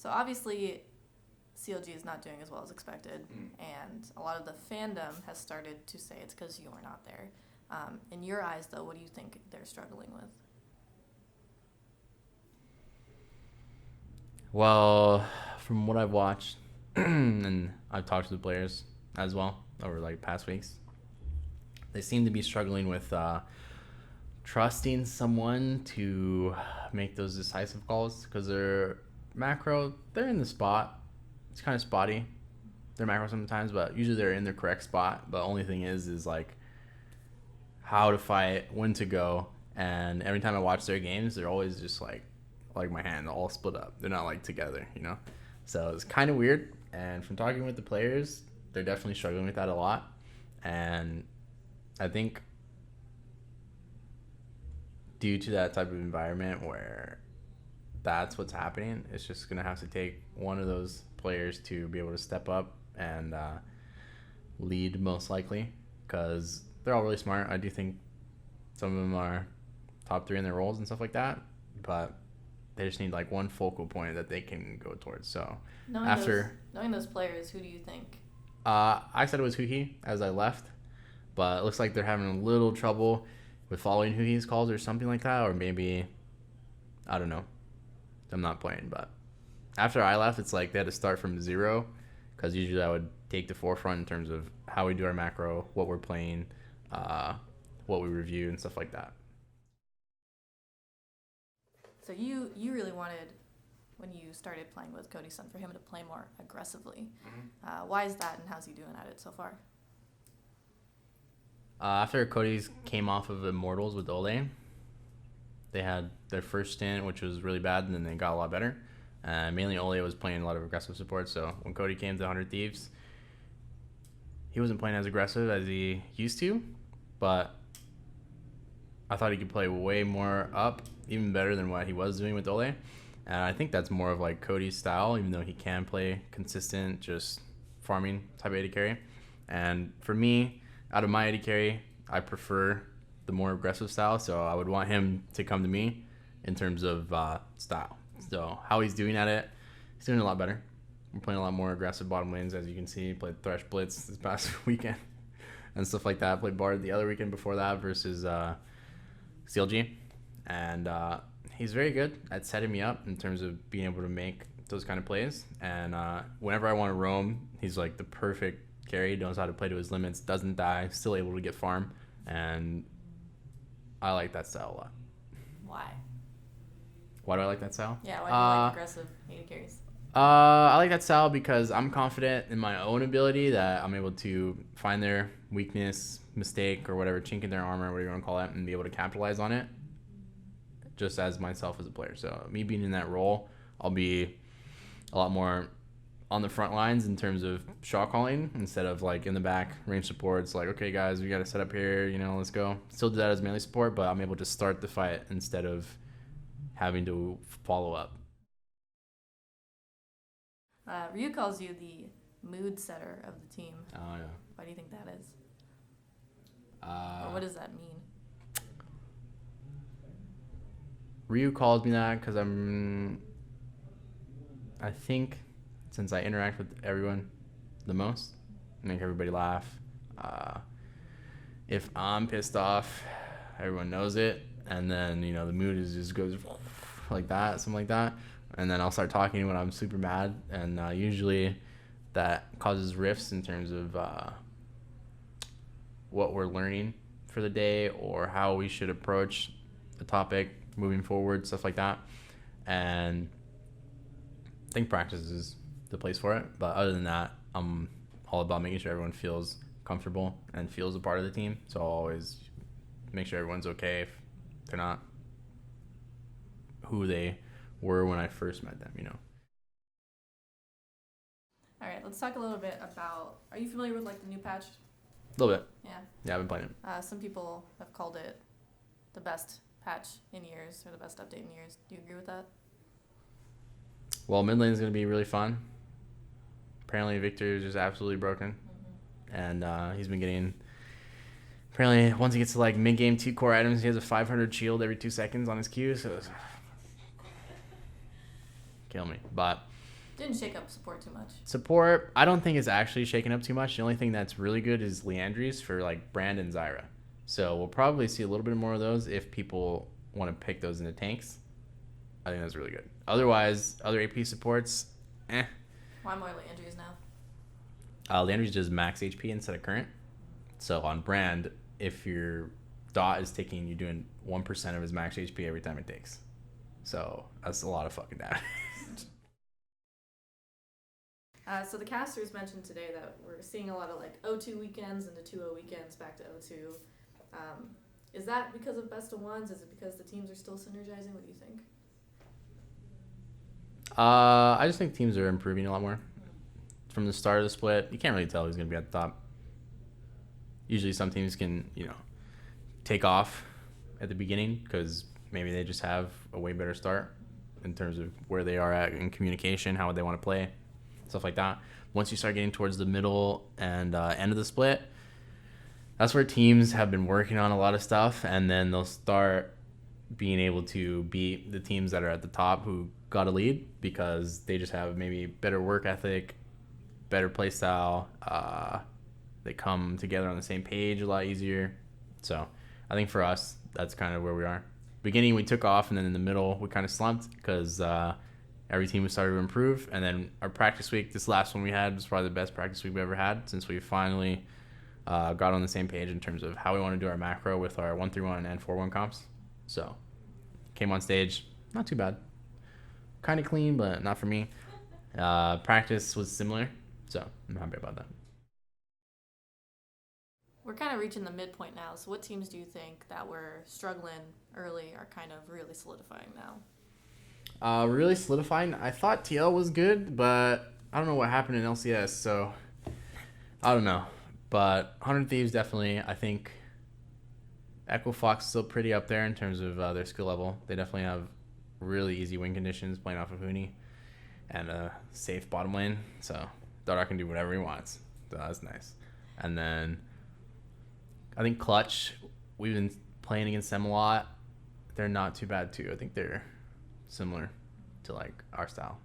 So obviously, CLG is not doing as well as expected, and a lot of the fandom has started to say it's because you are not there. In your eyes, though, what do you think they're struggling with? Well, from what I've watched, and I've talked to the players as well over like past weeks, they seem to be struggling with trusting someone to make those decisive calls because their macro, they're in the spot. It's kind of spotty. Their macro sometimes, but usually they're in their correct spot. But only thing is like how to fight, when to go, and every time I watch their games, they're always just like my hand, all split up. They're not like together, you know. So it's kind of weird. And from talking with the players, they're definitely struggling with that a lot. And I think due to that type of environment where that's what's happening, it's just gonna have to take one of those players to be able to step up and lead, most likely, because they're all really smart. I do think some of them are top 3 in their roles and stuff like that, but they just need like one focal point that they can go towards. So knowing those players, who do you think? I said it was Huhi as I left, but it looks like they're having a little trouble with following Huhi's calls or something like that, or maybe I don't know. I'm not playing, but after I left, it's like they had to start from 0, because usually I would take the forefront in terms of how we do our macro, what we're playing, what we review, and stuff like that. So you really wanted, when you started playing with Cody's son, for him to play more aggressively. Why is that, and how's he doing at it so far? After Cody's came off of Immortals with Ole, they had their first stint, which was really bad, and then they got a lot better. Mainly Ole was playing a lot of aggressive support, so when Cody came to 100 Thieves, he wasn't playing as aggressive as he used to, but I thought he could play way more up, even better than what he was doing with Ole. And I think that's more of like Cody's style, even though he can play consistent, just farming type AD carry. And for me, out of my AD carry, I prefer the more aggressive style, so I would want him to come to me in terms of style. So how he's doing at it, he's doing a lot better. We're playing a lot more aggressive bottom lanes, as you can see. Played Thresh Blitz this past weekend and stuff like that. Played Bard the other weekend before that versus CLG. And he's very good at setting me up in terms of being able to make those kind of plays. And whenever I want to roam, he's like the perfect carry. Knows how to play to his limits, doesn't die, still able to get farm. And I like that style a lot. Why? Why do I like that style? Yeah, why do you like aggressive AD carries? I like that style because I'm confident in my own ability that I'm able to find their weakness, mistake, or whatever, chink in their armor, whatever you want to call it, and be able to capitalize on it just as myself as a player. So me being in that role, I'll be a lot more on the front lines in terms of shot calling instead of like in the back range support. It's like, okay guys, we got to set up here, let's go. Still do that as melee support, but I'm able to start the fight instead of having to follow up. Ryu calls you the mood setter of the team. Oh yeah. Why do you think that is? Or what does that mean? Ryu calls me that because I think since I interact with everyone the most, make everybody laugh. If I'm pissed off, everyone knows it, and then the mood just goes like that, something like that, and then I'll start talking when I'm super mad, and usually that causes rifts in terms of what we're learning for the day or how we should approach the topic moving forward, stuff like that. And I think practice is the place for it, but other than that, I'm all about making sure everyone feels comfortable and feels a part of the team. So I'll always make sure everyone's okay if they're not who they were when I first met them. All right, let's talk a little bit about, are you familiar with like the new patch? A little bit. Yeah, I've been playing it. Some people have called it the best patch in years, or the best update in years. Do you agree with that? Well, mid lane is going to be really fun. Apparently Victor is just absolutely broken. And he's been getting, apparently once he gets to like mid game 2 core items, he has a 500 shield every 2 seconds on his Q, so it's kill me. But Didn't shake up support too much. Support, I don't think it's actually shaken up too much. The only thing that's really good is Liandry's for like Brand and Zyra. So we'll probably see a little bit more of those if people want to pick those into tanks. I think that's really good. Otherwise, other AP supports, Why more Liandry's now? Liandry's just max HP instead of current. So on Brand, if your dot is ticking, you're doing 1% of his max HP every time it takes. So that's a lot of fucking damage. So the casters mentioned today that we're seeing a lot of like O2 weekends into 2-0 weekends back to O2. Is that because of best of ones? Is it because the teams are still synergizing? What do you think? I just think teams are improving a lot more. From the start of the split, you can't really tell who's going to be at the top. Usually some teams can, take off at the beginning because maybe they just have a way better start in terms of where they are at in communication, how they want to play, stuff like that. Once you start getting towards the middle and end of the split, that's where teams have been working on a lot of stuff, and then they'll start being able to beat the teams that are at the top who got a lead because they just have maybe better work ethic, better play style. They come together on the same page a lot easier. So I think for us, that's kind of where we are. Beginning, we took off, and then in the middle, we kind of slumped because every team was started to improve. And then our practice week, this last one we had, was probably the best practice week we've ever had since we finally got on the same page in terms of how we want to do our macro with our 1-3-1 and 4-1 comps. So came on stage, not too bad. Kind of clean, but not for me. Practice was similar, so I'm happy about that. We're kind of reaching the midpoint now, so what teams do you think that were struggling early are kind of really solidifying now? Really solidifying. I thought TL was good, but I don't know what happened in LCS, so I don't know. But 100 Thieves definitely, I think Equifox is still pretty up there in terms of their skill level. They definitely have really easy win conditions playing off of Huni and a safe bottom lane. So Dota can do whatever he wants. So that's nice. And then I think Clutch, we've been playing against them a lot. They're not too bad too. I think they're similar to like our style.